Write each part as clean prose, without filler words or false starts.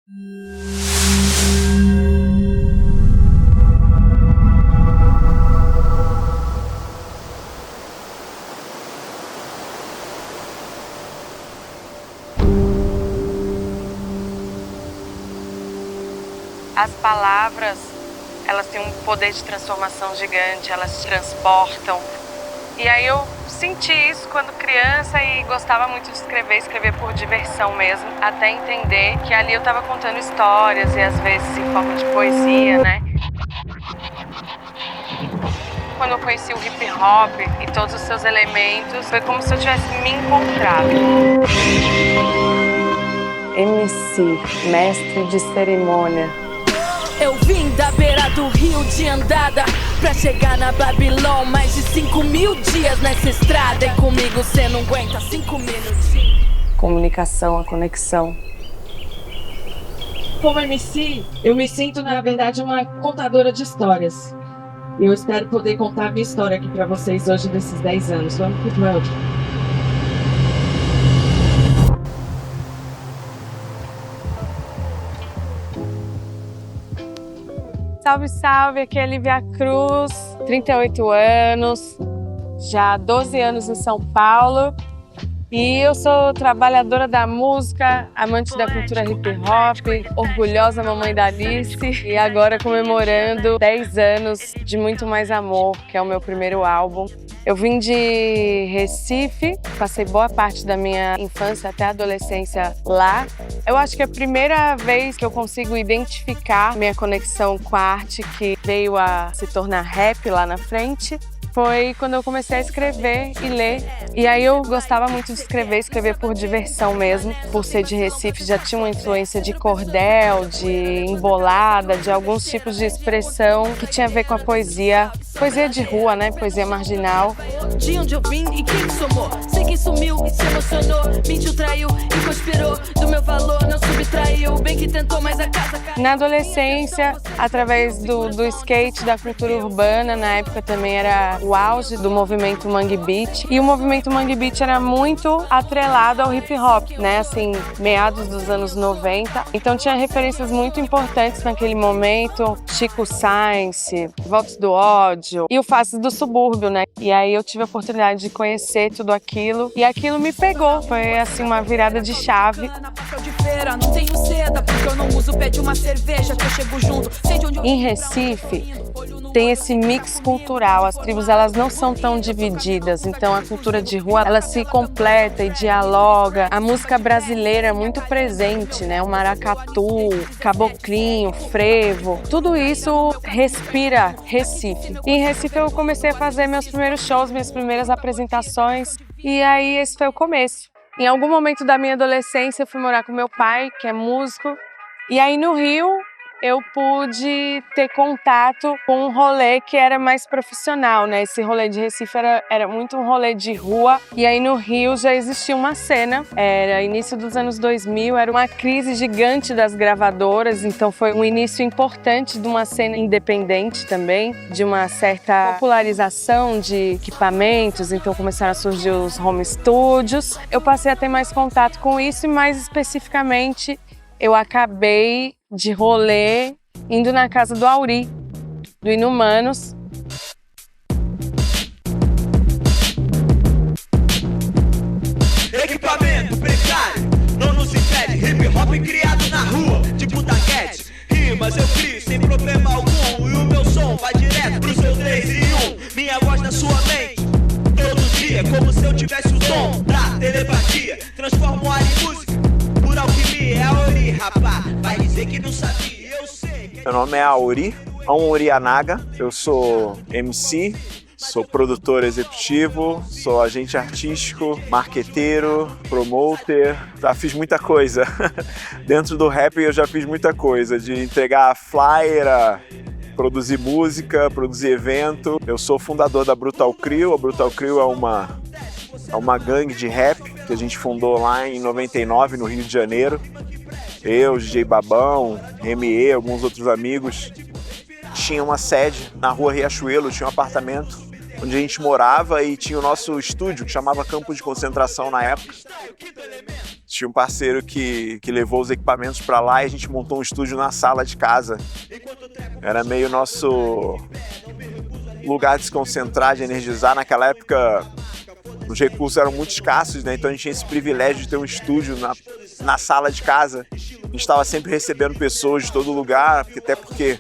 As palavras, elas têm um poder de transformação gigante, elas te transportam. E aí eu senti isso quando criança e gostava muito de escrever por diversão mesmo, até entender que ali eu estava contando histórias e às vezes em forma de poesia, né? Quando eu conheci o hip hop e todos os seus elementos, foi como se eu tivesse me encontrado. MC, mestre de cerimônia. Eu vim da beira do rio de andada pra chegar na Babilônia. Mais de 5.000 dias nessa estrada. E comigo cê não aguenta 5 minutinhos. Comunicação, a conexão. Como MC, eu me sinto, na verdade, uma contadora de histórias. Eu espero poder contar a minha história aqui pra vocês hoje desses 10 anos. Vamos pro round. Salve, salve, aqui é a Lívia Cruz, 38 anos, já há 12 anos em São Paulo. E eu sou trabalhadora da música, amante da cultura hip hop, orgulhosa mamãe da Alice e agora comemorando 10 anos de Muito Mais Amor, que é o meu primeiro álbum. Eu vim de Recife, passei boa parte da minha infância até a adolescência lá. Eu acho que é a primeira vez que eu consigo identificar minha conexão com a arte que veio a se tornar rap lá na frente. Foi quando eu comecei a escrever e ler. E aí eu gostava muito de escrever por diversão mesmo. Por ser de Recife, já tinha uma influência de cordel, de embolada, de alguns tipos de expressão que tinha a ver com a poesia. Poesia de rua, né? Poesia marginal. De onde eu vim e quem somou? Sei quem sumiu e se emocionou. Mentiu, traiu e conspirou. Do meu valor não subtraiu. Bem que tentou, mas a casa caiu. Na adolescência, através do skate, da cultura urbana, na época também era o auge do movimento Mangue Beat. E o movimento Mangue Beat era muito atrelado ao hip hop, né? Assim, meados dos anos 90. Então tinha referências muito importantes naquele momento. Chico Sainz, Voltas do Ódio e o Faces do Subúrbio, né? E aí eu tive a oportunidade de conhecer tudo aquilo e aquilo me pegou. Foi assim uma virada de chave. Não tenho seda porque eu não uso pé de uma cerveja que eu chego junto. Em Recife tem esse mix cultural, as tribos elas não são tão divididas, então a cultura de rua ela se completa e dialoga. A música brasileira é muito presente, né? O maracatu, caboclinho, frevo, tudo isso respira Recife. E em Recife eu comecei a fazer meus primeiros shows, minhas primeiras apresentações e aí esse foi o começo. Em algum momento da minha adolescência eu fui morar com meu pai, que é músico, e aí no Rio eu pude ter contato com um rolê que era mais profissional, né? Esse rolê de Recife era muito um rolê de rua, e aí no Rio já existia uma cena, era início dos anos 2000, era uma crise gigante das gravadoras, então foi um início importante de uma cena independente também, de uma certa popularização de equipamentos, então começaram a surgir os home studios. Eu passei a ter mais contato com isso e mais especificamente eu acabei de rolê indo na casa do Auri, do Inumanos. Equipamento precário, não nos impede. Hip hop criado na rua, tipo taquete. Rimas eu crio sem problema algum. E o meu som vai direto pro seu 3 em 1. Minha voz na sua mente, todo dia, como se eu tivesse o dom da telepatia. Transformo ar em música, por alquimia. É Auri, rapá, vai dizer que não sabia, eu sei. Meu nome é Auri Yanaga, eu sou MC, sou produtor executivo, sou agente artístico, marqueteiro, promoter, já fiz muita coisa. Dentro do rap eu já fiz muita coisa, de entregar flyer, produzir música, produzir evento. Eu sou fundador da Brutal Crew, a Brutal Crew é uma gangue de rap que a gente fundou lá em 99, no Rio de Janeiro. Eu, DJ Babão, ME, alguns outros amigos. Tinha uma sede na rua Riachuelo, tinha um apartamento onde a gente morava e tinha o nosso estúdio, que chamava Campo de Concentração na época. Tinha um parceiro que levou os equipamentos para lá e a gente montou um estúdio na sala de casa. Era meio nosso lugar de se concentrar, de energizar. Naquela época, os recursos eram muito escassos, né? Então a gente tinha esse privilégio de ter um estúdio na sala de casa. A gente estava sempre recebendo pessoas de todo lugar, até porque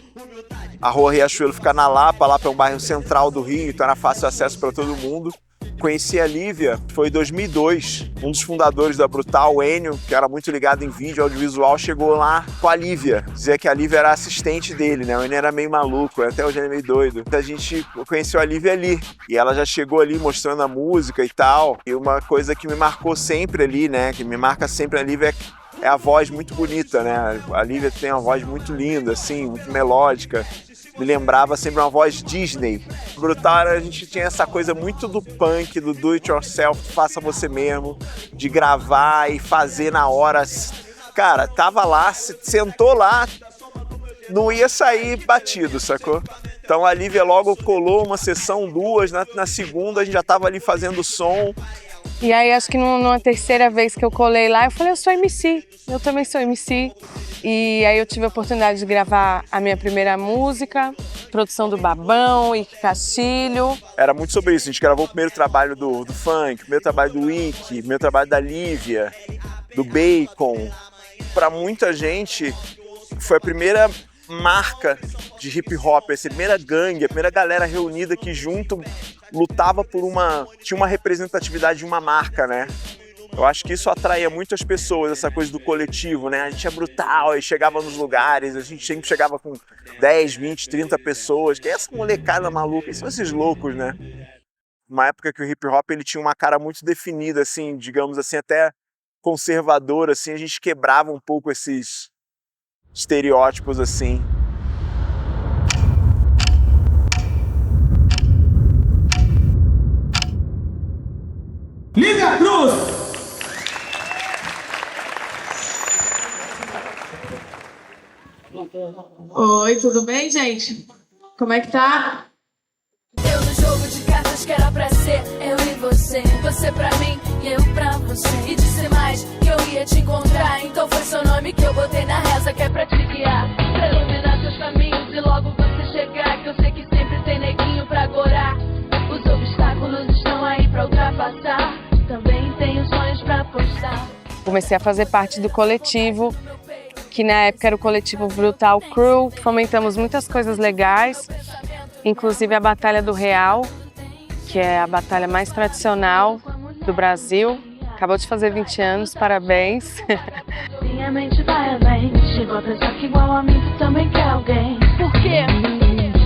a Rua Riachuelo fica na Lapa, é um bairro central do Rio, então era fácil acesso para todo mundo. Conheci a Lívia, foi em 2002, um dos fundadores da Brutal, o Enio, que era muito ligado em vídeo, audiovisual, chegou lá com a Lívia, dizia que a Lívia era assistente dele, né? O Enio era meio maluco, até hoje ele é meio doido. Então a gente conheceu a Lívia ali, e ela já chegou ali mostrando a música e tal, e uma coisa que me marcou sempre ali, né, que me marca sempre a Lívia é a voz muito bonita, né? A Lívia tem uma voz muito linda, assim, muito melódica. Me lembrava sempre uma voz Disney. Brutal, a gente tinha essa coisa muito do punk, do do it yourself, faça você mesmo, de gravar e fazer na hora. Cara, tava lá, sentou lá, não ia sair batido, sacou? Então a Lívia logo colou uma sessão, duas, na segunda a gente já tava ali fazendo som. E aí, acho que numa terceira vez que eu colei lá, eu falei, eu sou MC, eu também sou MC. E aí eu tive a oportunidade de gravar a minha primeira música, produção do Babão, Ike Castilho. Era muito sobre isso, a gente gravou o primeiro trabalho do funk, o primeiro trabalho do Ike, o primeiro trabalho da Lívia, do Bacon. Pra muita gente, foi a primeira marca de hip hop, a primeira gangue, a primeira galera reunida que junto lutava tinha uma representatividade de uma marca, né? Eu acho que isso atraía muito as pessoas, essa coisa do coletivo, né? A gente é brutal e chegava nos lugares, a gente sempre chegava com 10, 20, 30 pessoas. Que é essa molecada maluca, são esses loucos, né? Uma época que o hip hop ele tinha uma cara muito definida, assim, digamos assim, até conservadora, assim, a gente quebrava um pouco esses estereótipos, assim. Lívia Cruz! Oi, tudo bem, gente? Como é que tá? Eu no jogo de cartas que era pra ser eu e você. Você pra mim e eu pra você. E disse mais que eu ia te encontrar. Então foi seu nome que eu botei na reza, que é pra te guiar, pra iluminar seus caminhos e logo você chegar. Que eu sei que sempre tem neguinho pra agorar. Os obstáculos estão aí pra ultrapassar. Também tenho sonhos pra postar. Comecei a fazer parte do coletivo, que na época era o coletivo Brutal Crew. Fomentamos muitas coisas legais, inclusive a Batalha do Real, que é a batalha mais tradicional do Brasil. Acabou de fazer 20 anos, parabéns. Minha mente vai além. Chegou a pensar que igual a mim tu também quer alguém. Por quê?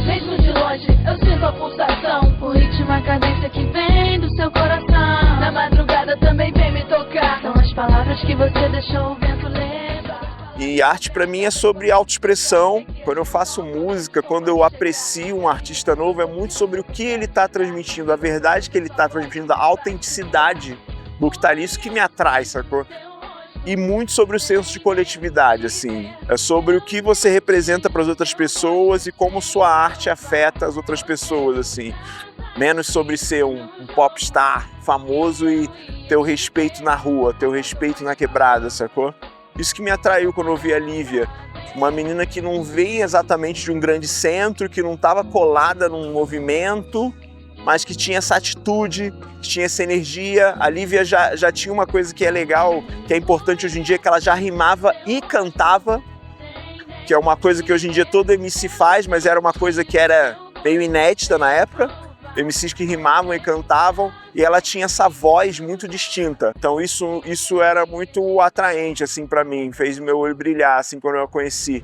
Mesmo de longe eu sinto a pulsação, o ritmo, a cadência que vem do seu coração. Na madrugada também vem me tocar. São as palavras que você deixou o vento levar. E arte pra mim é sobre autoexpressão. Quando eu faço música, quando eu aprecio um artista novo, é muito sobre o que ele tá transmitindo, a verdade que ele tá transmitindo, a autenticidade do que tá ali, isso que me atrai, sacou? E muito sobre o senso de coletividade, assim. É sobre o que você representa para as outras pessoas e como sua arte afeta as outras pessoas, assim. Menos sobre ser um popstar famoso e ter o respeito na rua, ter o respeito na quebrada, sacou? Isso que me atraiu quando eu vi a Lívia. Uma menina que não veio exatamente de um grande centro, que não estava colada num movimento, mas que tinha essa atitude, que tinha essa energia. A Lívia já tinha uma coisa que é legal, que é importante hoje em dia, que ela já rimava e cantava, que é uma coisa que hoje em dia todo MC faz, mas era uma coisa que era meio inédita na época. MCs que rimavam e cantavam, e ela tinha essa voz muito distinta. Então isso era muito atraente, assim, pra mim, fez o meu olho brilhar, assim, quando eu a conheci.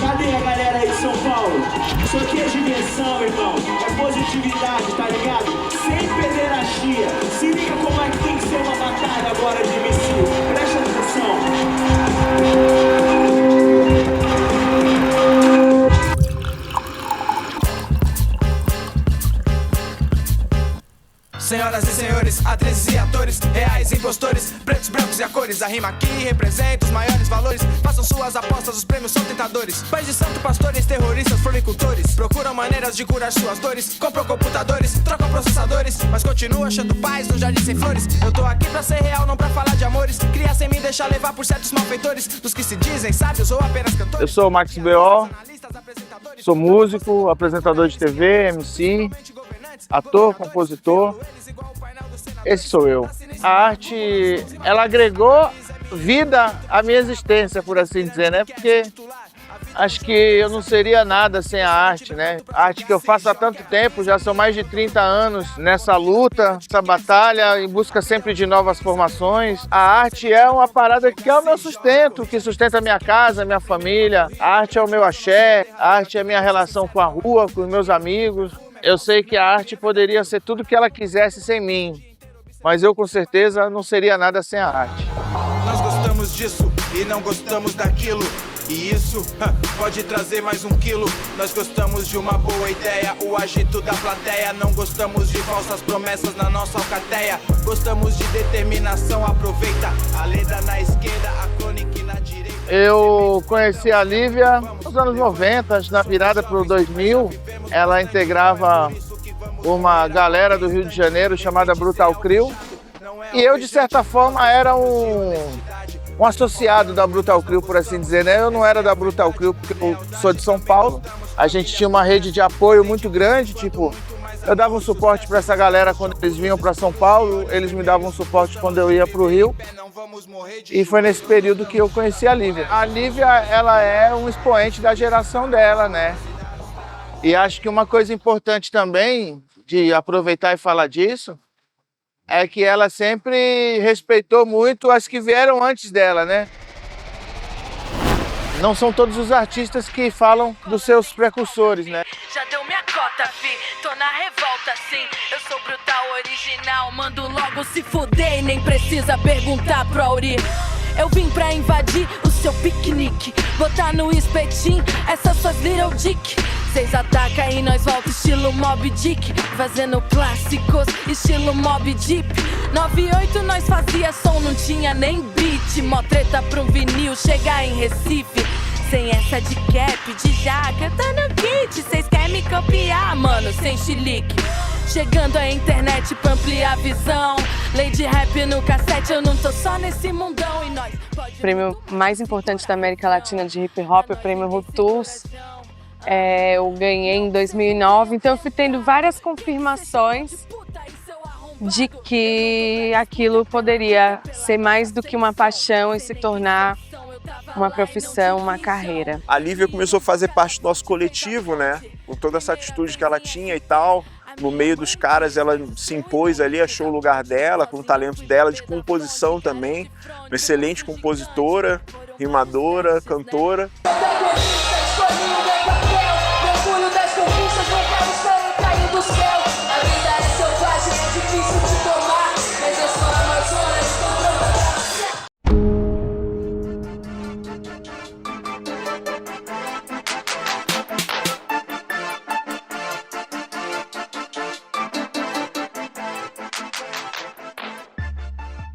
Cadê a galera aí de São Paulo? Isso aqui é diversão, irmão. É positividade, tá ligado? Sem pederastia. Se liga como é que tem que ser uma batalha agora de MC. Presta atenção. Senhoras e senhores, atrizes e atores, reais impostores, pretos pretos, brancos e a cores. A rima aqui representa os maiores valores. Façam suas apostas, os prêmios são tentadores. Pais de santo, pastores, terroristas, floricultores. Procuram maneiras de curar suas dores. Compram computadores, trocam processadores, mas continuam achando paz no jardim sem flores. Eu tô aqui pra ser real, não pra falar de amores. Criar sem me deixar levar por certos malfeitores, dos que se dizem sábios ou apenas cantores. Eu sou o Max B.O., sou músico, apresentador de TV, MC, ator, compositor. Esse sou eu. A arte, ela agregou vida à minha existência, por assim dizer, né? Porque acho que eu não seria nada sem a arte, né? A arte que eu faço há tanto tempo, já são mais de 30 anos nessa luta, nessa batalha, em busca sempre de novas formações. A arte é uma parada que é o meu sustento, que sustenta a minha casa, a minha família. A arte é o meu axé, a arte é a minha relação com a rua, com os meus amigos. Eu sei que a arte poderia ser tudo que ela quisesse sem mim, mas eu com certeza não seria nada sem a arte. Nós gostamos disso e não gostamos daquilo. E isso pode trazer mais um quilo. Nós gostamos de uma boa ideia, o agito da plateia. Não gostamos de falsas promessas na nossa alcateia. Gostamos de determinação, aproveita a letra na esquerda, a crônica na direita. Eu conheci a Lívia nos anos 90, na virada para o 2000. Ela integrava uma galera do Rio de Janeiro chamada Brutal Crew. E eu, de certa forma, era um associado da Brutal Crew, por assim dizer, né? Eu não era da Brutal Crew porque eu sou de São Paulo. A gente tinha uma rede de apoio muito grande, tipo, eu dava um suporte para essa galera quando eles vinham para São Paulo, eles me davam um suporte quando eu ia para o Rio. E foi nesse período que eu conheci a Lívia. A Lívia, ela é um expoente da geração dela, né? E acho que uma coisa importante também de aproveitar e falar disso é que ela sempre respeitou muito as que vieram antes dela, né? Não são todos os artistas que falam dos seus precursores, né? Já deu minha cota, fi, tô na revolta, sim. Eu sou brutal, original, mando logo se fuder e nem precisa perguntar pro Auri. Eu vim pra invadir o seu piquenique, botar no espetinho essas suas little dick. Vocês atacam e nós volta estilo Mob Dick, fazendo clássicos estilo Mob Deep. 98 nós fazia som, não tinha nem beat. Mó treta pro vinil chegar em Recife, sem essa de cap, de jaca, tá no kit. Vocês querem me copiar, mano, sem chilique. Chegando à internet pra ampliar a visão. Lady Rap no cassete, eu não tô só nesse mundão. E nós O prêmio mais importante da América Latina de hip hop é o prêmio Rutus. Eu ganhei em 2009, então eu fui tendo várias confirmações de que aquilo poderia ser mais do que uma paixão e se tornar uma profissão, uma carreira. A Lívia começou a fazer parte do nosso coletivo, né? Com toda essa atitude que ela tinha e tal. No meio dos caras, ela se impôs ali, achou o lugar dela, com o talento dela de composição também. Uma excelente compositora, rimadora, cantora.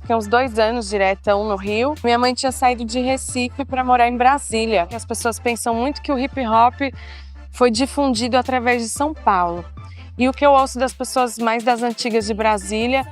Fiquei uns 2 anos diretão no Rio. Minha mãe tinha saído de Recife para morar em Brasília. As pessoas pensam muito que o hip hop foi difundido através de São Paulo. E o que eu ouço das pessoas mais das antigas de Brasília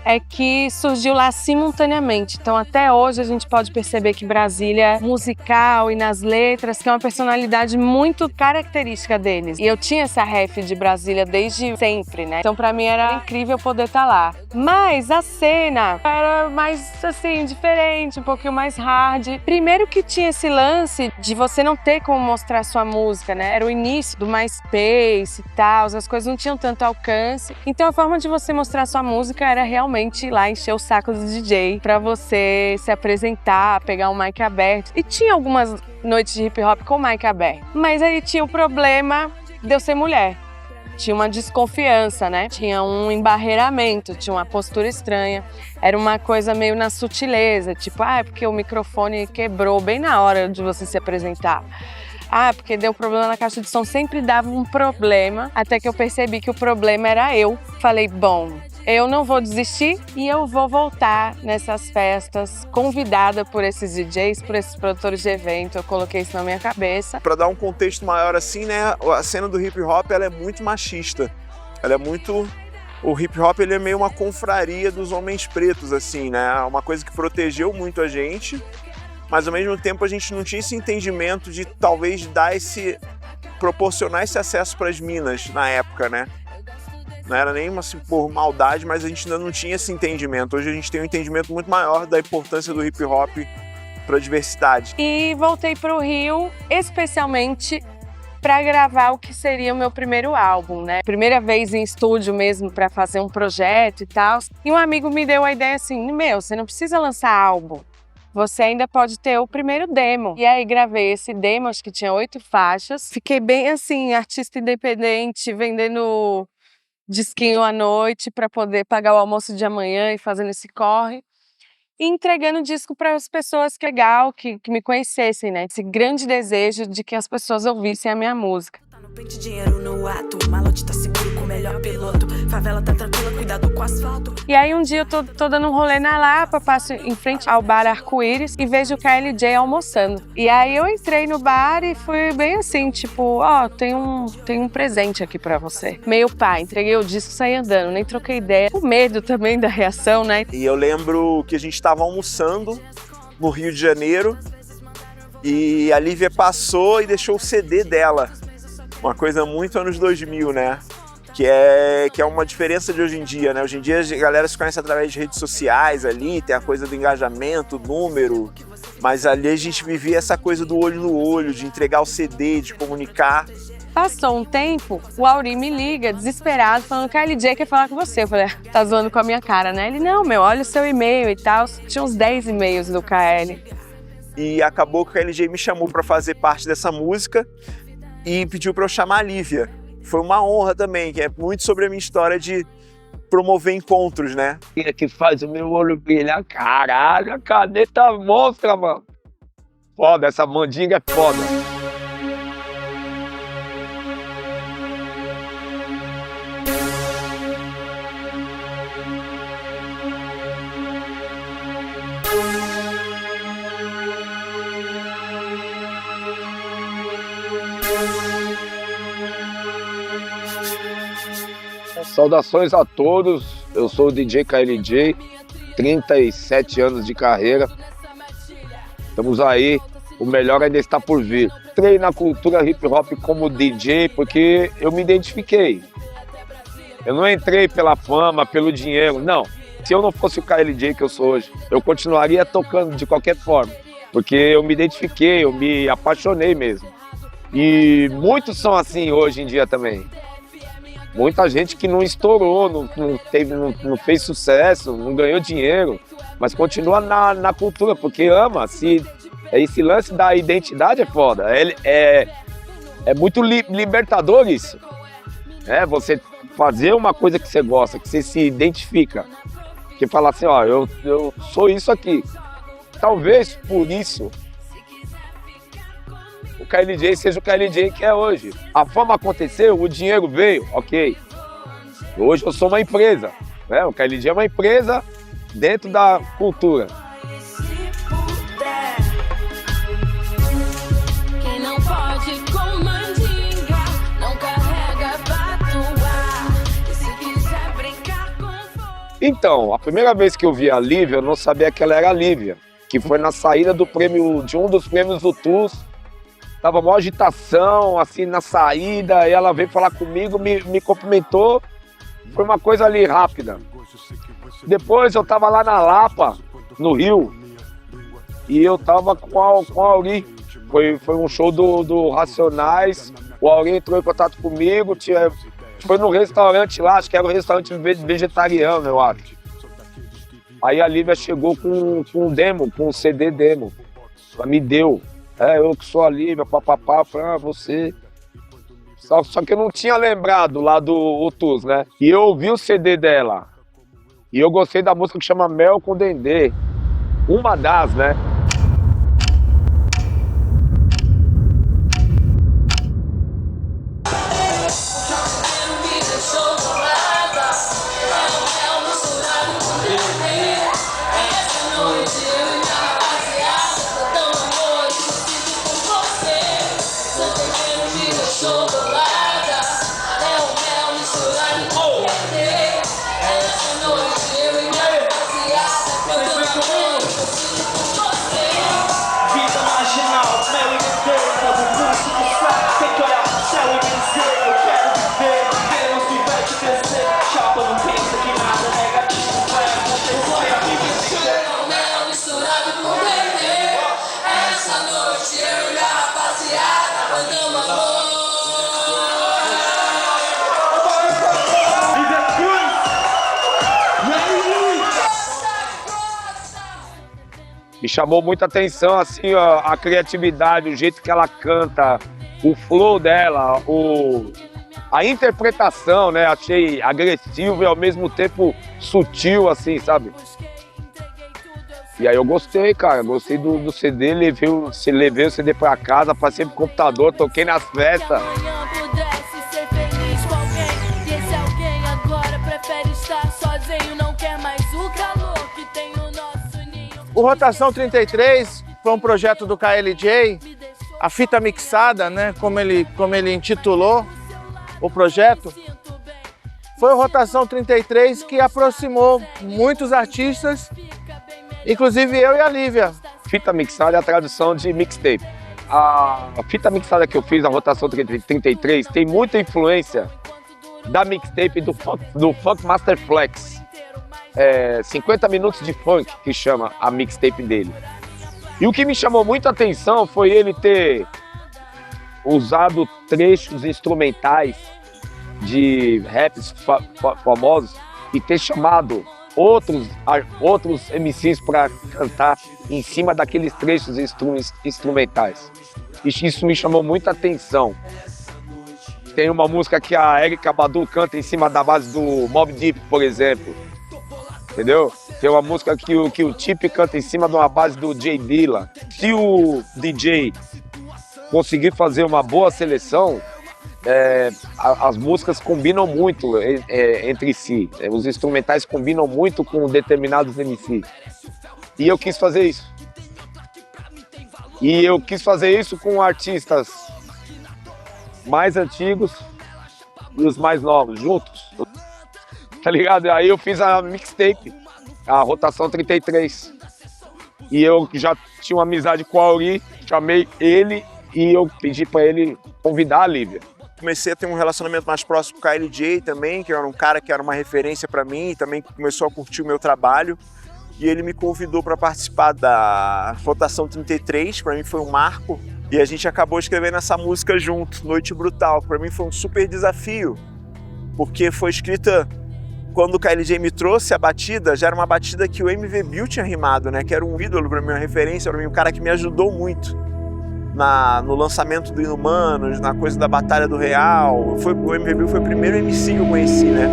é que surgiu lá simultaneamente. Então até hoje a gente pode perceber que Brasília musical e nas letras que é uma personalidade muito característica deles. E eu tinha essa ref de Brasília desde sempre, né? Então pra mim era incrível poder estar lá. Mas a cena era mais assim, diferente, um pouquinho mais hard. Primeiro que tinha esse lance de você não ter como mostrar sua música, né? Era o início do MySpace e tal, as coisas não tinham tanto alcance. Então a forma de você mostrar sua música era realmente ir lá encher o saco do DJ pra você se apresentar, pegar um mic aberto. E tinha algumas noites de hip hop com o mic aberto. Mas aí tinha o problema de eu ser mulher. Tinha uma desconfiança, né? Tinha um embarreiramento, tinha uma postura estranha. Era uma coisa meio na sutileza, tipo, é porque o microfone quebrou bem na hora de você se apresentar. Porque deu problema na caixa de som, sempre dava um problema, até que eu percebi que o problema era eu. Falei, bom, eu não vou desistir e eu vou voltar nessas festas, convidada por esses DJs, por esses produtores de evento. Eu coloquei isso na minha cabeça. Para dar um contexto maior assim, né, a cena do hip hop ela é muito machista. Ela é muito... O hip hop ele é meio uma confraria dos homens pretos, assim, né? Uma coisa que protegeu muito a gente, mas ao mesmo tempo a gente não tinha esse entendimento de talvez proporcionar esse acesso para as minas na época, né? Não era nem assim, por maldade, mas a gente ainda não tinha esse entendimento. Hoje a gente tem um entendimento muito maior da importância do hip hop para a diversidade. E voltei para o Rio, especialmente para gravar o que seria o meu primeiro álbum, né? Primeira vez em estúdio mesmo para fazer um projeto e tal. E um amigo me deu a ideia assim, você não precisa lançar álbum. Você ainda pode ter o primeiro demo. E aí gravei esse demo, acho que tinha 8 faixas. Fiquei bem assim, artista independente, vendendo disquinho à noite para poder pagar o almoço de amanhã e fazendo esse corre. E entregando disco para as pessoas que me conhecessem, né? Esse grande desejo de que as pessoas ouvissem a minha música. Pente dinheiro no ato, malote tá seguro com o melhor piloto. Favela tá tranquila, cuidado com o asfalto. E aí um dia eu tô dando um rolê na Lapa, passo em frente ao bar Arco-Íris e vejo o KLJ almoçando. E aí eu entrei no bar e fui bem assim, tipo, tem um presente aqui pra você. Meio pá, entreguei o disco e saí andando, nem troquei ideia. Com medo também da reação, né? E eu lembro que a gente estava almoçando no Rio de Janeiro e a Lívia passou e deixou o CD dela. Uma coisa muito anos 2000, né? Que é uma diferença de hoje em dia, né? Hoje em dia a galera se conhece através de redes sociais ali, tem a coisa do engajamento, número, mas ali a gente vivia essa coisa do olho no olho, de entregar o CD, de comunicar. Passou um tempo, o Auri me liga, desesperado, falando que a KLJ quer falar com você. Eu falei, tá zoando com a minha cara, né? Ele, não, olha o seu e-mail e tal. Tinha uns 10 e-mails do KL. E acabou que o KLJ me chamou para fazer parte dessa música e pediu para eu chamar a Lívia. Foi uma honra também, que é muito sobre a minha história de promover encontros, né? Que faz o meu olho brilhar. Caralho, a caneta monstra, mano. Foda, essa mandinga é foda. Saudações a todos, eu sou o DJ KLJ, 37 anos de carreira, estamos aí, o melhor ainda está por vir. Entrei na cultura hip hop como DJ porque eu me identifiquei, eu não entrei pela fama, pelo dinheiro, não. Se eu não fosse o KLJ que eu sou hoje, eu continuaria tocando de qualquer forma, porque eu me identifiquei, eu me apaixonei mesmo. E muitos são assim hoje em dia também. Muita gente que não estourou, não fez sucesso, não ganhou dinheiro, mas continua na cultura, porque ama. Esse lance da identidade é foda. É muito libertador isso. Você fazer uma coisa que você gosta, que você se identifica. Que fala assim, eu sou isso aqui. Talvez por isso o KLJ seja o KLJ que é hoje. A fama aconteceu, o dinheiro veio, ok. Hoje eu sou uma empresa, né? O KLJ é uma empresa dentro da cultura. Quem não pode com mandinga, não carrega patuá. E se quiser brincar com fogo... Então, a primeira vez que eu vi a Lívia, eu não sabia que ela era a Lívia, que foi na saída de um dos prêmios UTUS. Tava uma agitação, assim, na saída, e ela veio falar comigo, me cumprimentou. Foi uma coisa ali rápida. Depois eu tava lá na Lapa, no Rio, e eu tava com a Auri. Foi um show do Racionais, o Auri entrou em contato comigo, foi num restaurante lá, acho que era um restaurante vegetariano, eu acho. Aí a Lívia chegou com um demo, com um CD demo, ela me deu. Eu que sou a Lívia, papapá, pra você. Só que eu não tinha lembrado lá do UTUS, né? E eu ouvi o CD dela. E eu gostei da música que chama Mel com Dendê. Uma das, né? Me deixou bolada, Me chamou muita atenção, assim, a criatividade, o jeito que ela canta, o flow dela, a interpretação, né? Achei agressivo e ao mesmo tempo sutil, assim, sabe? E aí eu gostei, cara, gostei do CD, levei o CD pra casa, passei pro computador, toquei nas festas. O Rotação 33 foi um projeto do KLJ, a fita mixada, né, como ele intitulou o projeto. Foi o Rotação 33 que aproximou muitos artistas, inclusive eu e a Lívia. Fita mixada é a tradução de mixtape. A fita mixada que eu fiz, a Rotação 33, tem muita influência da mixtape do Funk Master Flex. 50 minutos de funk, que chama a mixtape dele. E o que me chamou muita atenção foi ele ter usado trechos instrumentais de raps famosos e ter chamado outros MCs para cantar em cima daqueles trechos instrumentais. Isso me chamou muita atenção. Tem uma música que a Erykah Badu canta em cima da base do Mobb Deep, por exemplo. Entendeu? Tem uma música que o Tip canta em cima de uma base do J Dilla. Se o DJ conseguir fazer uma boa seleção, as músicas combinam muito entre si. Os instrumentais combinam muito com determinados MCs. E eu quis fazer isso. E eu quis fazer isso com artistas mais antigos e os mais novos, juntos. Tá ligado? Aí eu fiz a mixtape, a Rotação 33. E eu já tinha uma amizade com o Auri, chamei ele e eu pedi pra ele convidar a Lívia. Comecei a ter um relacionamento mais próximo com o KLJ também, que era um cara que era uma referência pra mim e também começou a curtir o meu trabalho. E ele me convidou para participar da Rotação 33, pra mim foi um marco. E a gente acabou escrevendo essa música junto, Noite Brutal, que pra mim foi um super desafio, porque foi escrita quando o KLJ me trouxe a batida, já era uma batida que o MV Bill tinha rimado, né? Que era um ídolo pra mim, uma referência pra mim, um cara que me ajudou muito no lançamento do Inumanos, na coisa da Batalha do Real. O MV Bill foi o primeiro MC que eu conheci, né?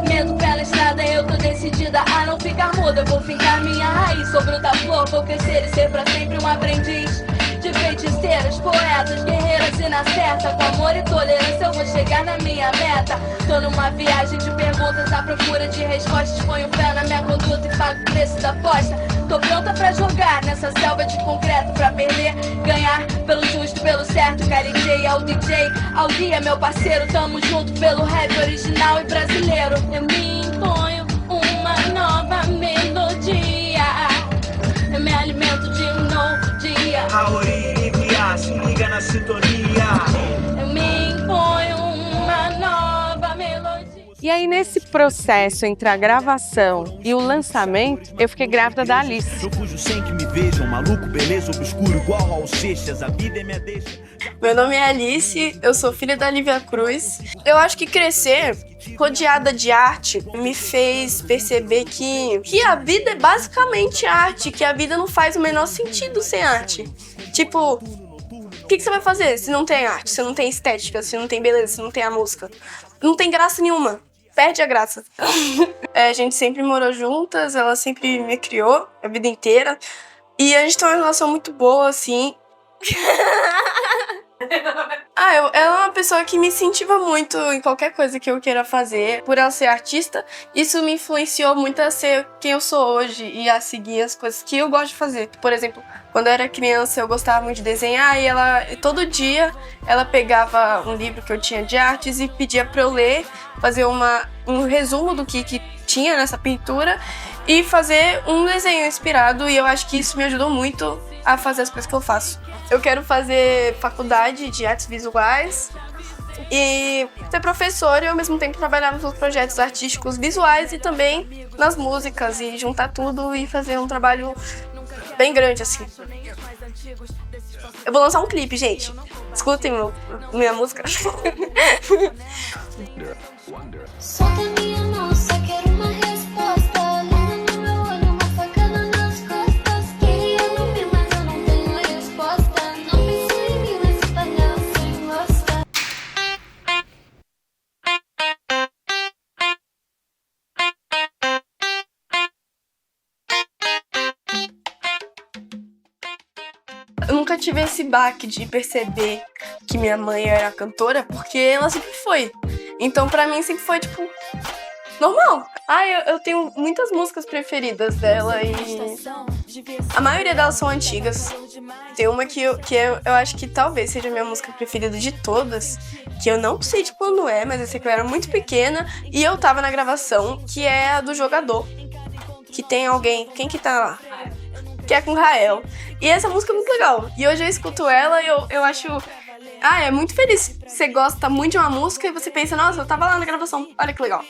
Medo pela estrada, eu tô decidida a não ficar muda. Eu vou fincar minha raiz, sou bruta flor, vou crescer e ser pra sempre um aprendiz de feiticeiras, poetas, guerreiras e na certa, com amor e tolerância eu vou chegar na minha meta. Tô numa viagem de perguntas à procura de respostas, ponho fé na minha conduta e pago o preço da aposta. Tô pronta pra jogar nessa selva de concreto, pra perder, ganhar pelo justo, pelo certo. KLJ ao DJ, ao dia meu parceiro, tamo junto pelo rap original e brasileiro. Eu me imponho uma nova melodia, eu me alimento de um novo dia. Auri e Bia, se liga na sintonia. Eu me imponho uma nova melodia. E aí, nesse processo entre a gravação e o lançamento, eu fiquei grávida da Alice. Eu fujo sem que me vejam, maluco, beleza, obscuro, igual ao Seixas, a vida é minha deixa. Meu nome é Alice, eu sou filha da Lívia Cruz. Eu acho que crescer rodeada de arte me fez perceber que a vida é basicamente arte, que a vida não faz o menor sentido sem arte. Tipo, o que você vai fazer se não tem arte, se não tem estética, se não tem beleza, se não tem a música? Não tem graça nenhuma. Perde a graça. A gente sempre morou juntas, ela sempre me criou a vida inteira. E a gente tem uma relação muito boa, assim. Ela é uma pessoa que me incentiva muito em qualquer coisa que eu queira fazer. Por ela ser artista, isso me influenciou muito a ser quem eu sou hoje e a seguir as coisas que eu gosto de fazer. Por exemplo, quando eu era criança, eu gostava muito de desenhar e todo dia ela pegava um livro que eu tinha de artes e pedia pra eu ler, fazer um resumo do que tinha nessa pintura e fazer um desenho inspirado, e eu acho que isso me ajudou muito a fazer as coisas que eu faço. Eu quero fazer faculdade de artes visuais e ser professora e ao mesmo tempo trabalhar nos projetos artísticos visuais e também nas músicas e juntar tudo e fazer um trabalho bem grande, assim. Eu vou lançar um clipe, gente. Escutem minha música. Solta minha mão, só quero uma resposta. Lendo no meu olho, uma facada nas costas. Eu nunca tive esse baque de perceber que minha mãe era cantora, porque ela sempre foi. Então pra mim sempre foi, tipo, normal. Eu tenho muitas músicas preferidas dela e a maioria delas são antigas. Tem uma que eu acho que talvez seja a minha música preferida de todas, que eu não sei de quando é, mas eu sei que eu era muito pequena e eu tava na gravação, que é a do Jogador. Que tem alguém, quem que tá lá? Que é com o Rael. E essa música é muito legal. E hoje eu escuto ela e eu acho... é muito feliz. Você gosta muito de uma música e você pensa, nossa, eu tava lá na gravação. Olha que legal.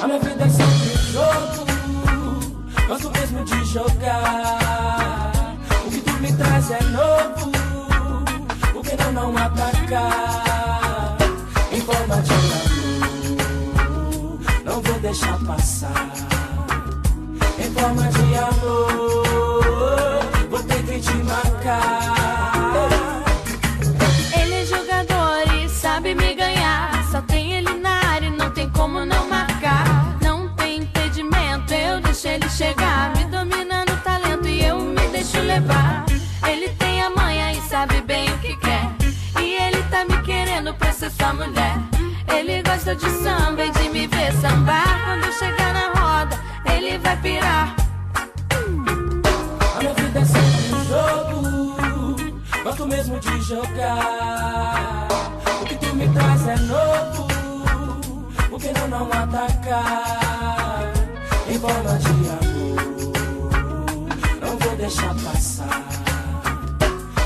A minha vida é sempre um jogo, gosto mesmo de jogar. O que tu me traz é novo, o que não atacar. Em forma de amor, não vou deixar passar. Em forma de amor, vou ter que te marcar. Ele é jogador e sabe me ganhar. Só tem ele na área e não tem como não marcar. Não tem impedimento, eu deixo ele chegar. Me dominando o talento e eu me deixo levar. Ele tem a manha e sabe bem o que quer. E ele tá me querendo pra ser sua mulher. Ele gosta de samba e de me ver sambar. Quando eu chegar na roda, ele vai pirar. A minha vida é sempre um jogo, gosto mesmo de jogar. O que tu me traz é novo, o que não atacar. Em forma de amor, não vou deixar passar.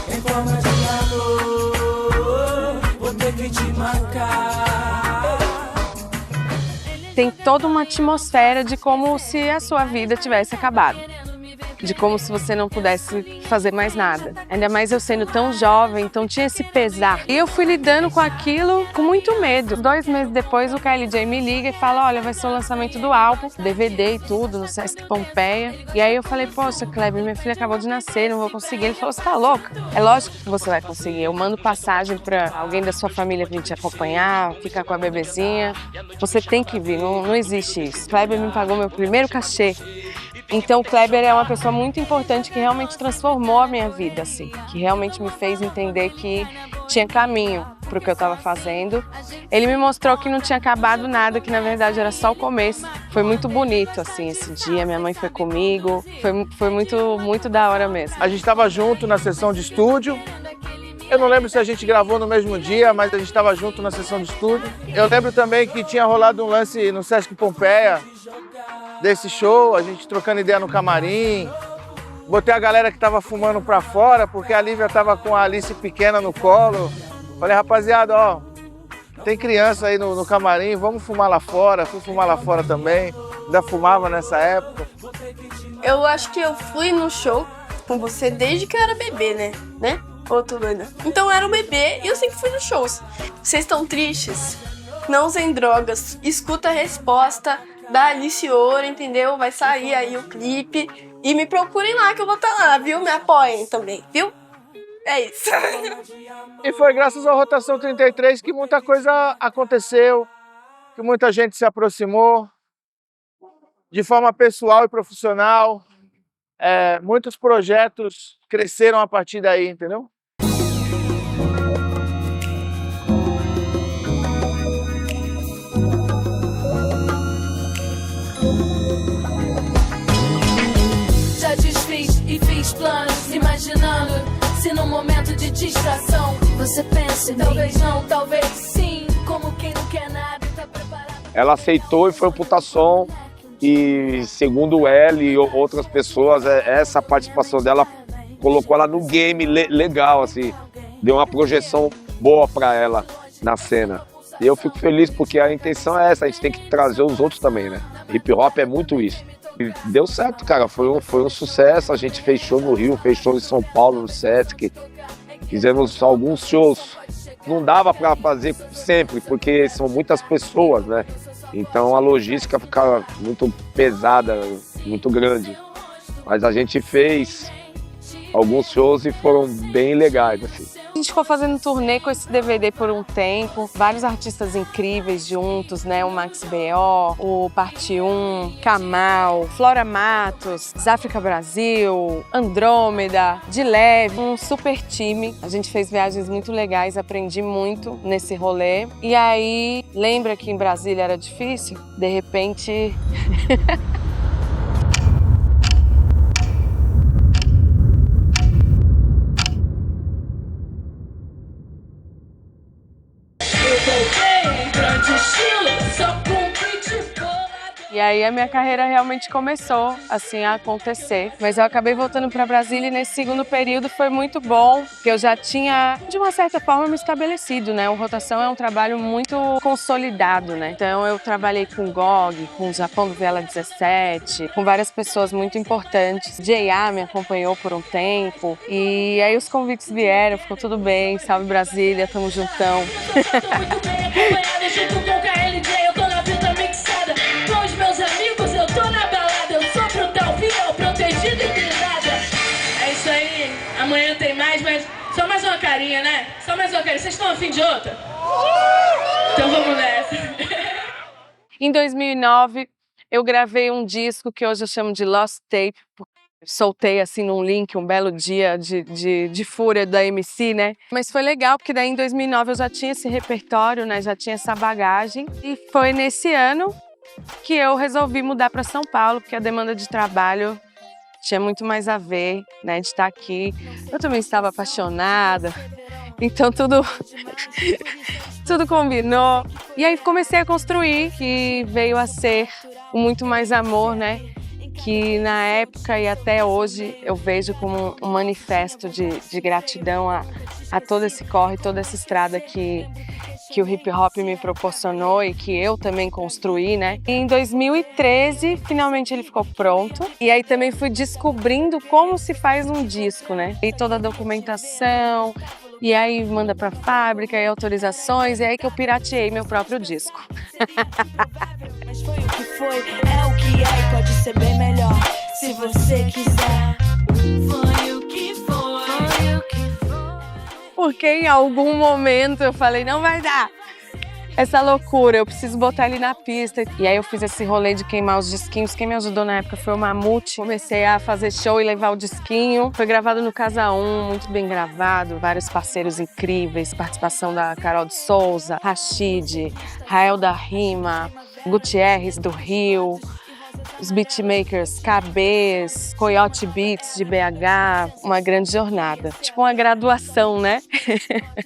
Em forma de amor, vou ter que te marcar. Tem toda uma atmosfera de como se a sua vida tivesse acabado. De como se você não pudesse fazer mais nada. Ainda mais eu sendo tão jovem, então tinha esse pesar. E eu fui lidando com aquilo com muito medo. 2 meses depois, o KLJ me liga e fala, olha, vai ser o lançamento do álbum, DVD e tudo, no Sesc Pompeia. E aí eu falei, poxa, Kleber, minha filha acabou de nascer, não vou conseguir. Ele falou, você tá louca? É lógico que você vai conseguir. Eu mando passagem pra alguém da sua família vir te acompanhar, ficar com a bebezinha. Você tem que vir, não existe isso. Kleber me pagou meu primeiro cachê. Então o Kleber é uma pessoa muito importante que realmente transformou a minha vida, assim, que realmente me fez entender que tinha caminho para o que eu estava fazendo. Ele me mostrou que não tinha acabado nada, que na verdade era só o começo. Foi muito bonito, assim, esse dia. Minha mãe foi comigo, foi muito da hora mesmo. A gente estava junto na sessão de estúdio. Eu não lembro se a gente gravou no mesmo dia, mas a gente estava junto na sessão de estúdio. Eu lembro também que tinha rolado um lance no Sesc Pompeia, desse show, a gente trocando ideia no camarim. Botei a galera que tava fumando pra fora, porque a Lívia tava com a Alice pequena no colo. Falei, rapaziada, ó, tem criança aí no camarim, vamos fumar lá fora. Fui fumar lá fora também, ainda fumava nessa época. Eu acho que eu fui no show com você desde que eu era bebê, né? Ô, tô doida. Então eu era um bebê e eu sempre fui nos shows. Vocês estão tristes? Não usem drogas. Escuta a resposta da Alice Ouro, entendeu? Vai sair aí o clipe. E me procurem lá que eu vou estar lá, viu? Me apoiem também, viu? É isso. E foi graças à Rotação 33 que muita coisa aconteceu, que muita gente se aproximou de forma pessoal e profissional. Muitos projetos cresceram a partir daí, entendeu? Já desfiz e fiz planos, imaginando se num momento de distração você pensa em talvez não, talvez sim, como quem não quer nada e tá preparado. Ela aceitou e foi pro Puta-Som. E segundo ela e outras pessoas, essa participação dela colocou ela no game legal, assim, deu uma projeção boa para ela na cena. E eu fico feliz porque a intenção é essa, a gente tem que trazer os outros também, né? Hip hop é muito isso. E deu certo, cara, foi um sucesso, a gente fez show no Rio, fez show em São Paulo, no Sesc, fizemos alguns shows não dava para fazer sempre, porque são muitas pessoas, né? Então a logística ficava muito pesada, muito grande. Mas a gente fez alguns shows e foram bem legais, assim. A gente ficou fazendo turnê com esse DVD por um tempo, vários artistas incríveis juntos, né? O Max B.O., o Parte 1, Kamal, Flora Matos, Záfrica Brasil, Andrômeda, De Leve, um super time. A gente fez viagens muito legais, aprendi muito nesse rolê. E aí, lembra que em Brasília era difícil? De repente... E aí a minha carreira realmente começou assim a acontecer. Mas eu acabei voltando para Brasília e nesse segundo período foi muito bom, porque eu já tinha, de uma certa forma, me estabelecido, né? O Rotação é um trabalho muito consolidado, né? Então eu trabalhei com o GOG, com o Japão do Viela 17, com várias pessoas muito importantes. J.A. me acompanhou por um tempo. E aí os convites vieram, ficou tudo bem. Salve Brasília, tamo juntão. Amanhã tem mais, mas só mais uma carinha, né? Só mais uma carinha. Vocês estão afim de outra? Então vamos nessa. Em 2009, eu gravei um disco que hoje eu chamo de Lost Tape. Soltei assim num link, um belo dia de fúria da MC, né? Mas foi legal, porque daí em 2009 eu já tinha esse repertório, né? Já tinha essa bagagem. E foi nesse ano que eu resolvi mudar para São Paulo, porque a demanda de trabalho tinha muito mais a ver, né, de estar aqui. Eu também estava apaixonada, então tudo combinou. E aí comecei a construir, que veio a ser o Muito Mais Amor, né, que na época e até hoje eu vejo como um manifesto de gratidão a todo esse corre, toda essa estrada que o hip hop me proporcionou e que eu também construí, né? E em 2013, finalmente ele ficou pronto. E aí também fui descobrindo como se faz um disco, né? E toda a documentação, e aí manda pra fábrica, e autorizações, e aí que eu pirateei meu próprio disco. Mas foi o que foi, é o que é e pode ser bem melhor, se você quiser. Foi o que foi, foi o que foi. Porque em algum momento eu falei, não vai dar essa loucura, eu preciso botar ele na pista. E aí eu fiz esse rolê de queimar os disquinhos. Quem me ajudou na época foi o Mamute. Comecei a fazer show e levar o disquinho. Foi gravado no Casa 1, muito bem gravado. Vários parceiros incríveis. Participação da Carol de Souza, Rashid, Rael da Rima, Gutierrez do Rio. Os beatmakers KBs, Coyote Beats de BH, uma grande jornada. Tipo uma graduação, né?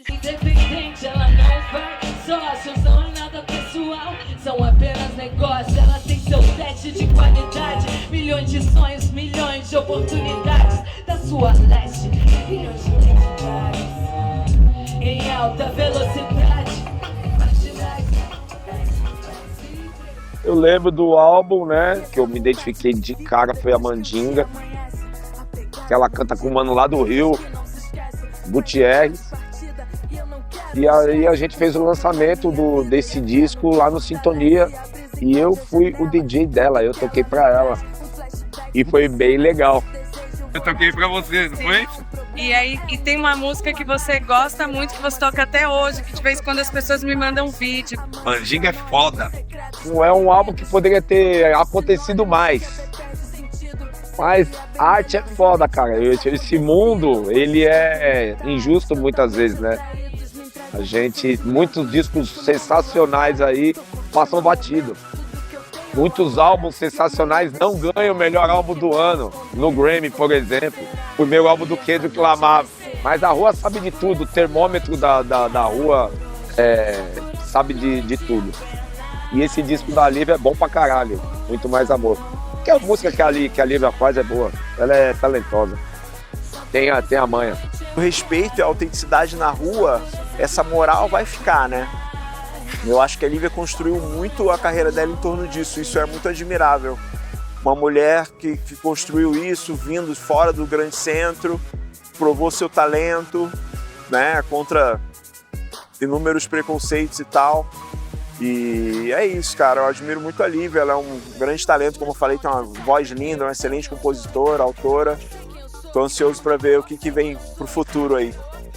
Independente, ela não vai sócios, não é nada pessoal, são apenas negócios. Ela tem seu set de qualidade, milhões de sonhos, milhões de oportunidades. Da sua leste, milhões de identidades em alta velocidade. Eu lembro do álbum, né, que eu me identifiquei de cara, foi a Mandinga, que ela canta com o mano lá do Rio, Gutierrez. E aí a gente fez o lançamento desse disco lá no Sintonia e eu fui o DJ dela, eu toquei pra ela. E foi bem legal. Eu toquei pra você, não foi? E aí, e tem uma música que você gosta muito, que você toca até hoje, que de vez em quando as pessoas me mandam vídeo. Mandinga é foda. Não é um álbum que poderia ter acontecido mais. Mas a arte é foda, cara. Esse mundo, ele é injusto muitas vezes, né? Muitos discos sensacionais aí passam batido. Muitos álbuns sensacionais não ganham o melhor álbum do ano, no Grammy, por exemplo. O meu álbum do Kendrick Lamar. Mas a rua sabe de tudo, o termômetro da rua sabe de tudo. E esse disco da Lívia é bom pra caralho, Muito Mais Amor. Porque a música que a Lívia faz é boa, ela é talentosa, tem a manha. O respeito e a autenticidade na rua, essa moral vai ficar, né? Eu acho que a Lívia construiu muito a carreira dela em torno disso, isso é muito admirável. Uma mulher que construiu isso vindo fora do grande centro, provou seu talento, né, contra inúmeros preconceitos e tal. E é isso, cara, eu admiro muito a Lívia, ela é um grande talento, como eu falei, tem uma voz linda, uma excelente compositora, autora. Tô ansioso para ver o que vem pro futuro aí.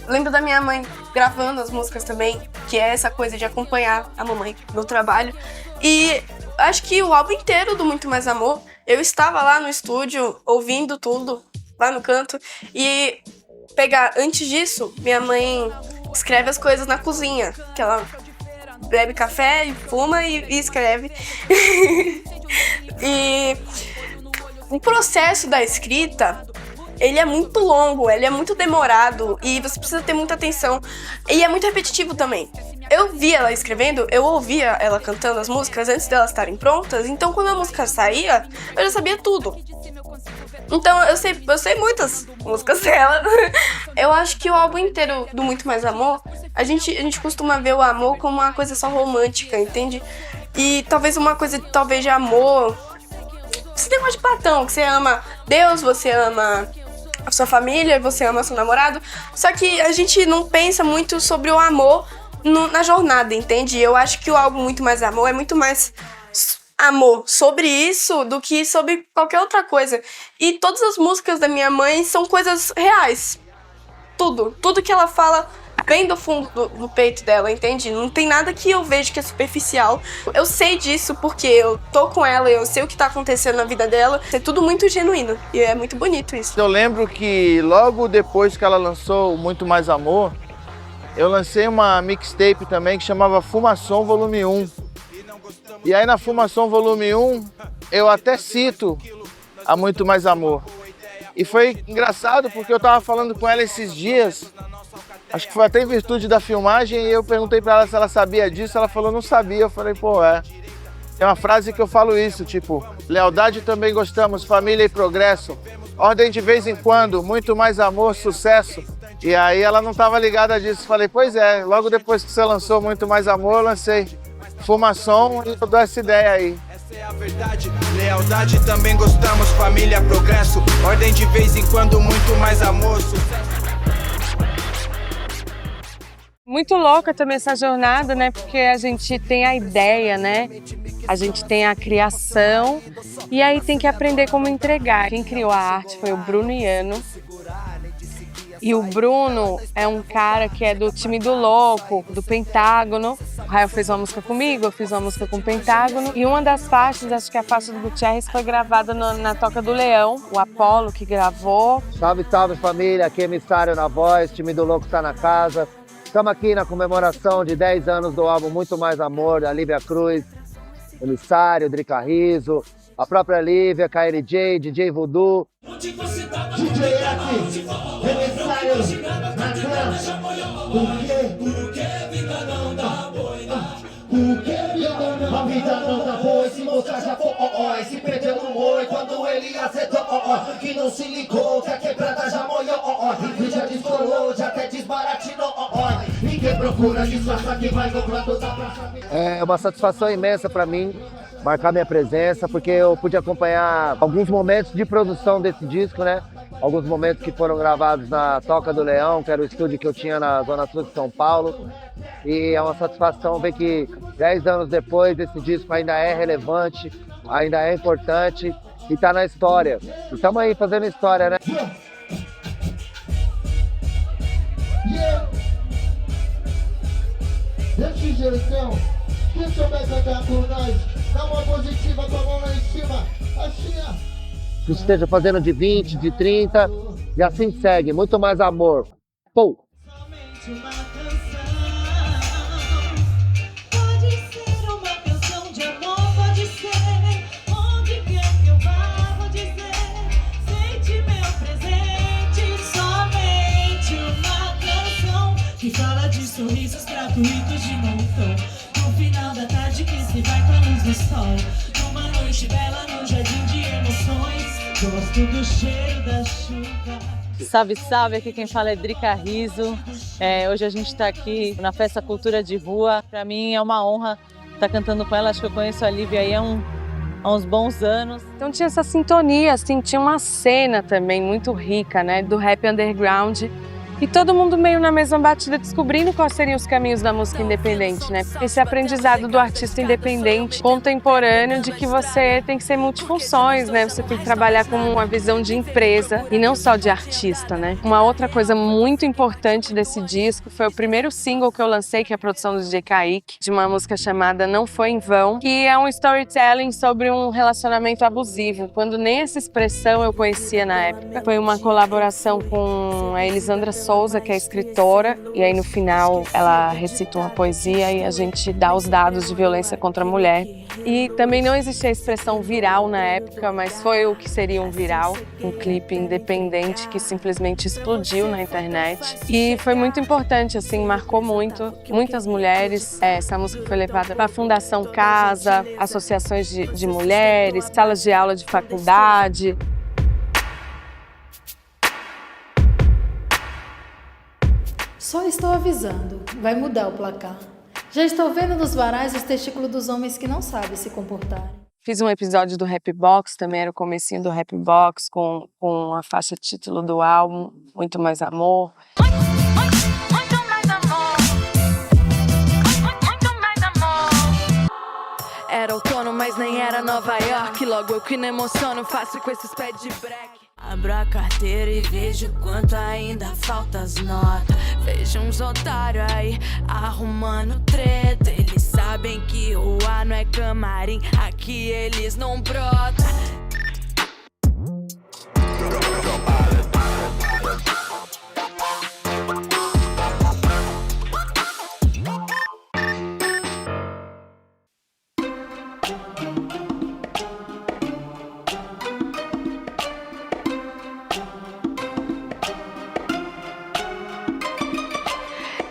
Lembro da minha mãe gravando as músicas também, que é essa coisa de acompanhar a mamãe no trabalho. E acho que o álbum inteiro do Muito Mais Amor, eu estava lá no estúdio ouvindo tudo, lá no canto, e antes disso, minha mãe escreve as coisas na cozinha, que ela bebe café e fuma e escreve. E o processo da escrita, ele é muito longo, ele é muito demorado e você precisa ter muita atenção. E é muito repetitivo também. Eu via ela escrevendo, eu ouvia ela cantando as músicas antes delas estarem prontas, então quando a música saía, eu já sabia tudo. Então eu sei muitas músicas dela. Eu acho que o álbum inteiro do Muito Mais Amor, a gente costuma ver o amor como uma coisa só romântica, entende? E talvez uma coisa de amor, esse negócio de Platão, que você ama Deus, você ama a sua família, você ama seu namorado. Só que a gente não pensa muito sobre o amor na jornada, entende? Eu acho que o álbum Muito Mais Amor é muito mais amor sobre isso do que sobre qualquer outra coisa. E todas as músicas da minha mãe são coisas reais. Tudo que ela fala vem do fundo do peito dela, entende? Não tem nada que eu vejo que é superficial. Eu sei disso porque eu tô com ela, eu sei o que tá acontecendo na vida dela. É tudo muito genuíno e é muito bonito isso. Eu lembro que logo depois que ela lançou Muito Mais Amor, eu lancei uma mixtape também que chamava Fumação Volume 1. E aí na Fumação Volume 1, eu até cito a Muito Mais Amor. E foi engraçado porque eu tava falando com ela esses dias, acho que foi até em virtude da filmagem, e eu perguntei pra ela se ela sabia disso, ela falou não sabia. Eu falei, pô, tem uma frase que eu falo isso, tipo, lealdade também gostamos, família e progresso, ordem de vez em quando, muito mais amor, sucesso. E aí ela não tava ligada disso, falei, pois é, logo depois que você lançou Muito Mais Amor, eu lancei Fumação e eu dou essa ideia aí. Essa é a verdade, lealdade também gostamos, família, progresso, ordem de vez em quando, muito mais amor, sucesso. Muito louca também essa jornada, né? Porque a gente tem a ideia, né? A gente tem a criação e aí tem que aprender como entregar. Quem criou a arte foi o Bruno Iano. E o Bruno é um cara que é do time do Louco, do Pentágono. O Rael fez uma música comigo, eu fiz uma música com o Pentágono. E uma das faixas, acho que a faixa do Gutierrez, foi gravada na Toca do Leão. O Apolo que gravou. Salve, salve família, aqui é Emissário na voz, time do Louco tá na casa. Estamos aqui na comemoração de 10 anos do álbum Muito Mais Amor, da Lívia Cruz, Emissário, Drica Rizzo, a própria Lívia, KLJ, DJ Voodoo. DJ aqui, Emissário, na clã. Por que vida não dá boina? Por que a vida não dá boa? Esse moça já foi, se perdeu no oi quando ele acertou, que não se ligou, que a quebrada já molhou, e já descolou, já até desbaratinou, ninguém procura disfarçar que vai no plano da praça. É uma satisfação imensa para mim marcar minha presença, porque eu pude acompanhar alguns momentos de produção desse disco, né? Alguns momentos que foram gravados na Toca do Leão, que era o estúdio que eu tinha na Zona Sul de São Paulo. E é uma satisfação ver que 10 anos depois esse disco ainda é relevante, ainda é importante e tá na história. E estamos aí fazendo história, né? Desse jeitão, quem souber cantar por nós, dá uma positiva com a mão lá em cima, assim ó. Que esteja fazendo de 20, de 30 e assim segue. Muito mais amor. Pô! Que fala de sorrisos gratuitos de montão. No final da tarde que se vai com a luz do sol. Numa noite bela no jardim de emoções. Gosto do cheiro da chuva. Salve, salve, aqui quem fala é Drica Rizzo. Hoje a gente está aqui na Festa Cultura de Rua. Para mim é uma honra estar cantando com ela. Acho que eu conheço a Lívia aí há uns bons anos. Então tinha essa sintonia, assim, tinha uma cena também muito rica, né, do rap underground. E todo mundo meio na mesma batida, descobrindo quais seriam os caminhos da música independente, né? Esse aprendizado do artista independente, contemporâneo, de que você tem que ser multifunções, né? Você tem que trabalhar com uma visão de empresa e não só de artista, né? Uma outra coisa muito importante desse disco foi o primeiro single que eu lancei, que é a produção do DJ Kaique, de uma música chamada Não Foi em Vão, que é um storytelling sobre um relacionamento abusivo, quando nem essa expressão eu conhecia na época. Foi uma colaboração com a Elisandra Souza, que é escritora, e aí no final ela recita uma poesia e a gente dá os dados de violência contra a mulher. E também não existia a expressão viral na época, mas foi o que seria um viral, um clipe independente que simplesmente explodiu na internet. E foi muito importante, assim, marcou muito, muitas mulheres. Essa música foi levada para a Fundação Casa, associações de mulheres, salas de aula de faculdade. Só estou avisando, vai mudar o placar. Já estou vendo nos varais os testículos dos homens que não sabem se comportar. Fiz um episódio do Rap Box, também era o comecinho do Rap Box, com a faixa título do álbum, Muito Mais Amor. Era outono, mas nem era Nova York. Logo eu que não emociono, faço com esses pés de break. Abro a carteira e vejo quanto ainda falta as notas. Vejo uns otários aí arrumando treta. Eles sabem que rua não é camarim, aqui eles não brotam.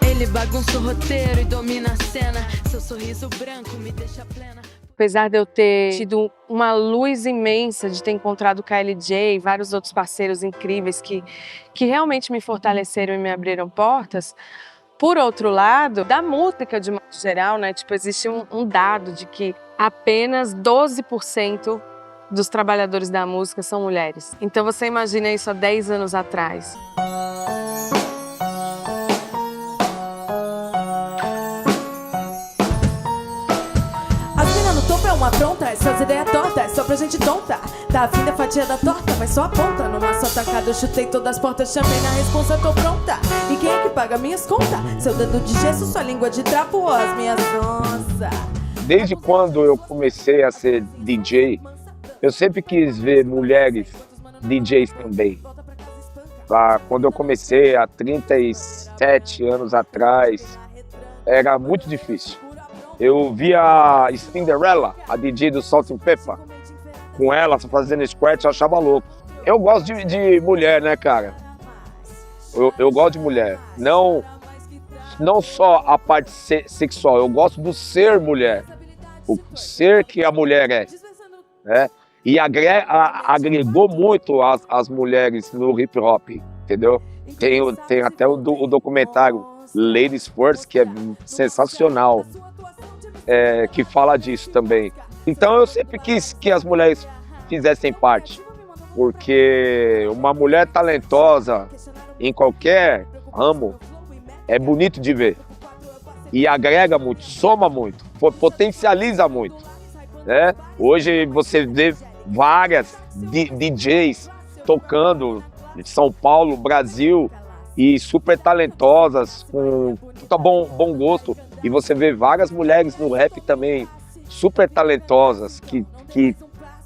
Ele bagunça o roteiro e domina a cena. Seu sorriso branco me deixa plena. Apesar de eu ter tido uma luz imensa de ter encontrado o KLJ e vários outros parceiros incríveis que realmente me fortaleceram e me abriram portas, por outro lado, da música de modo geral, né, tipo, existe um dado de que apenas 12% dos trabalhadores da música são mulheres. Então você imagina isso há 10 anos atrás. Uma pronta, essas ideias tortas, é só pra gente tonta. Tá afim da fatia da torta, mas só aponta. Numa só tacada eu chutei todas as portas, chamei na responsa, tô pronta. E quem é que paga minhas contas? Seu dedo de gesso, sua língua de trapo ou as minhas onças? Desde quando eu comecei a ser DJ, eu sempre quis ver mulheres DJs também. Quando eu comecei há 37 anos atrás, era muito difícil. Eu via a Cinderella, a DJ do Salt and Pepper, com ela fazendo scratch, eu achava louco. Eu gosto de mulher, né, cara? Eu gosto de mulher. Não só a parte sexual, eu gosto do ser mulher. O ser que a mulher é. Né? E agregou muito as mulheres no hip hop, entendeu? Tem até o documentário Ladies First, que é sensacional. Que fala disso também. Então eu sempre quis que as mulheres fizessem parte, porque uma mulher talentosa em qualquer ramo é bonito de ver e agrega muito, soma muito, potencializa muito, né? Hoje você vê várias DJs tocando em São Paulo, Brasil, e super talentosas, com bom gosto. E você vê várias mulheres no rap também super talentosas, que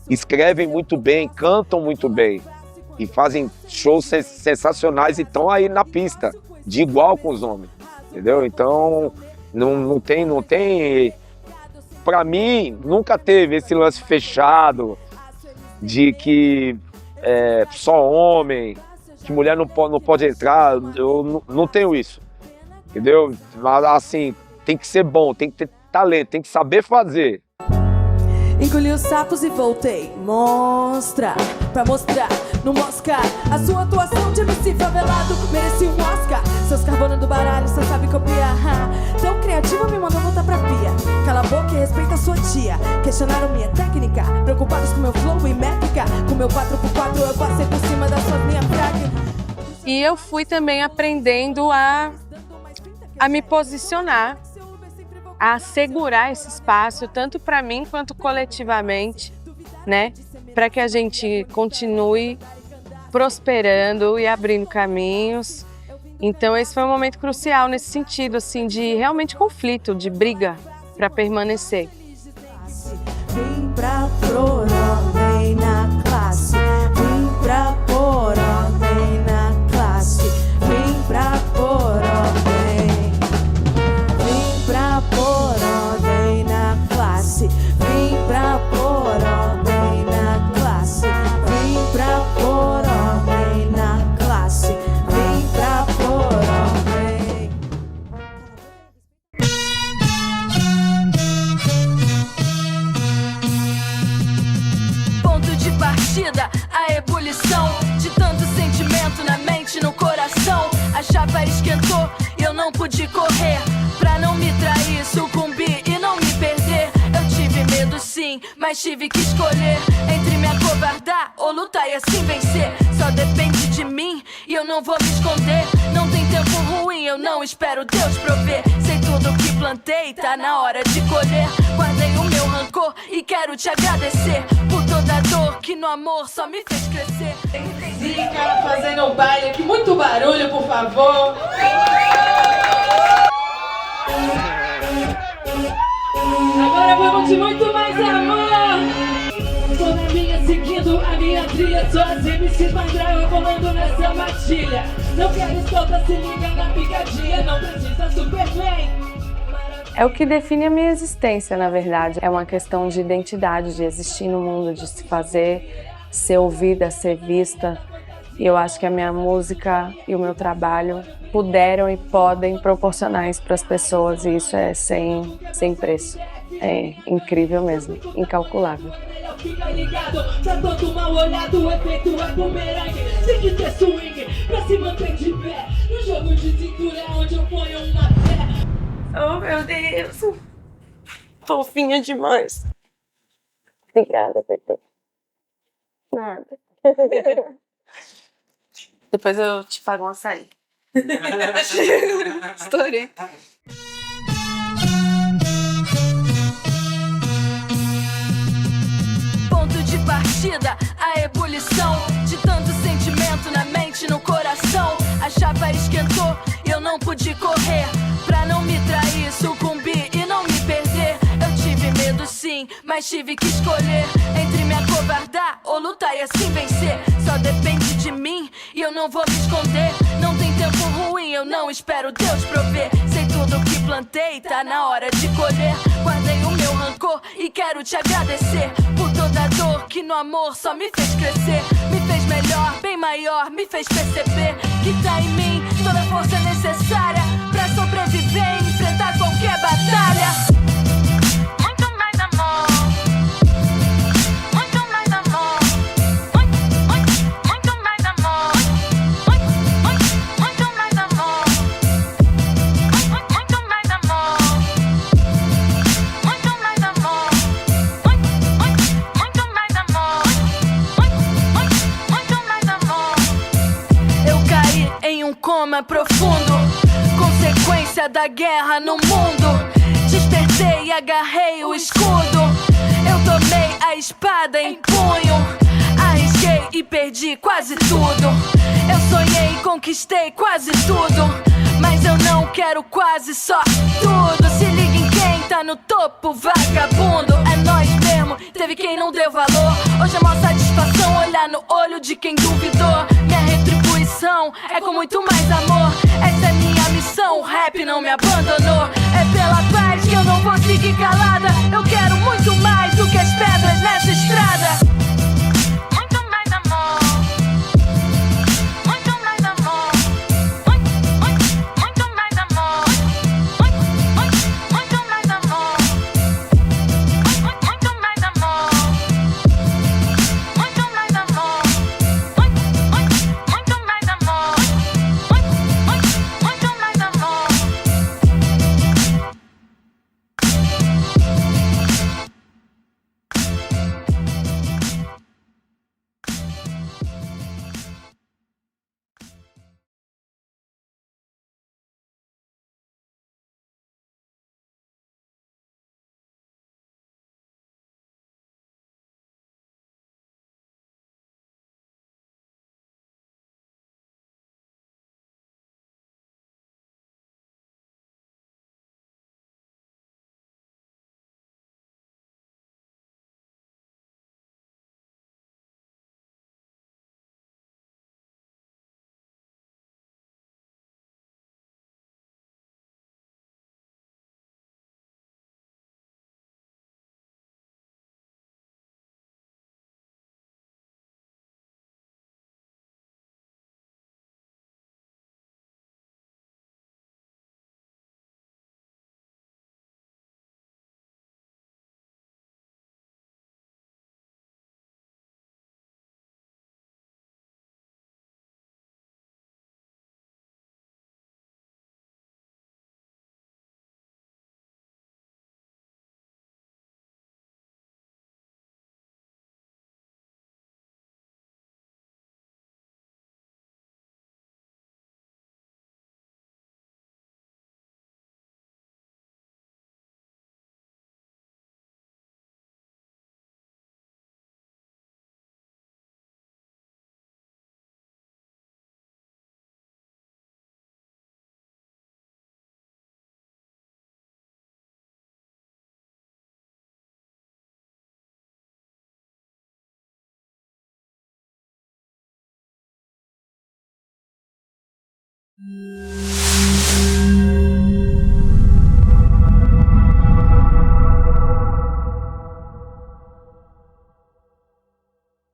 escrevem muito bem, cantam muito bem e fazem shows sensacionais e estão aí na pista, de igual com os homens, entendeu? Então, não tem... Pra mim, nunca teve esse lance fechado de que só homem, que mulher não pode entrar. Eu não tenho isso, entendeu? Assim, tem que ser bom, tem que ter talento, tem que saber fazer. Engoli os sapos e voltei. Monstra, pra mostrar no Mosca. A sua atuação de MC favelado merecia um Oscar. Seus carbonos do baralho só sabe copiar. Tão criativo me mandou voltar pra pia. Cala a boca e respeita a sua tia. Questionaram minha técnica, preocupados com meu flow e métrica. Com meu 4x4 eu passei por cima das suas linhas fracas. E eu fui também aprendendo a me posicionar, a assegurar esse espaço, tanto para mim quanto coletivamente, né? Para que a gente continue prosperando e abrindo caminhos. Então esse foi um momento crucial nesse sentido, assim, de realmente conflito, de briga para permanecer. Vem pra pôr ordem na classe, vem pra pôr ordem na classe, vem pra pôr ordem, vem pra pôr ordem na classe, vem pra pôr ordem na classe, vem pra pôr ordem na classe, vem pra pôr ordem. Ponto de partida, a ebulição de tanto sentimento na mente, no coração. A chapa esquentou e eu não pude correr pra não me trair, sucumbir e não me perder. Eu tive medo sim, mas tive que escolher entre me acovardar ou lutar e assim vencer. Só depende de mim e eu não vou me esconder. Não tem tempo ruim, eu não espero Deus prover. Sei tudo que plantei, tá na hora de colher. Guardei o meu rancor e quero te agradecer por toda a dor que no amor só me fez crescer. Zica fazendo um baile aqui, muito barulho, por favor. Agora vamos de muito mais amor. Tô na minha seguindo a minha trilha, só as MCs mais dragão rolando nessa matilha. Não quero escolta, se liga na picadinha, não precisa Superman. É o que define a minha existência, na verdade. É uma questão de identidade, de existir no mundo, de se fazer, ser ouvida, ser vista. E eu acho que a minha música e o meu trabalho puderam e podem proporcionar isso para as pessoas, e isso é sem preço. É incrível mesmo, incalculável. Fica ligado, tá todo mal olhado, o efeito é bumerangue. Tem que ter swing pra se manter de pé. No jogo de cintura é onde eu ponho uma fé. Oh, meu Deus. Fofinha demais. Obrigada, Pepe. Nada. Depois eu te pago um açaí. Estourei. Ponto de partida, a ebulição de tanto sentimento na mente, no coração. A chapa esquentou e eu não pude correr pra não me trair, sucumbir e não me perder. Eu tive medo sim, mas tive que escolher entre me acovardar ou lutar e assim vencer. Só depende de mim e eu não vou me esconder. Não tem tempo ruim, eu não espero Deus prover. Sei tudo que plantei, tá na hora de colher. Guardei o meu rancor e quero te agradecer por toda a dor que no amor só me fez crescer. Me fez melhor, bem maior, me fez perceber que tá em mim toda a força necessária pra sobreviver e enfrentar qualquer batalha. Muito mais amor, muito mais amor, muito mais amor, muito mais amor, muito mais amor, muito mais amor, muito mais amor, muito mais amor. Eu caí em um coma profundo, consequência da guerra no mundo. Despertei e agarrei o escudo. Eu tomei a espada em punho. Arrisquei e perdi quase tudo. Eu sonhei e conquistei quase tudo, mas eu não quero quase só tudo. Se liga em quem tá no topo, vagabundo. É nós mesmo, teve quem não deu valor. Hoje é maior satisfação olhar no olho de quem duvidou. Minha retribuição é com muito mais amor. Essa é minha missão, o rap não me abandonou. É pela paz que eu não vou seguir calada. Eu quero muito mais do que as pedras nessa estrada. Muito mais amor, muito mais amor, muito mais amor, muito mais amor, muito mais amor, muito mais amor, muito mais amor, muito mais amor. Música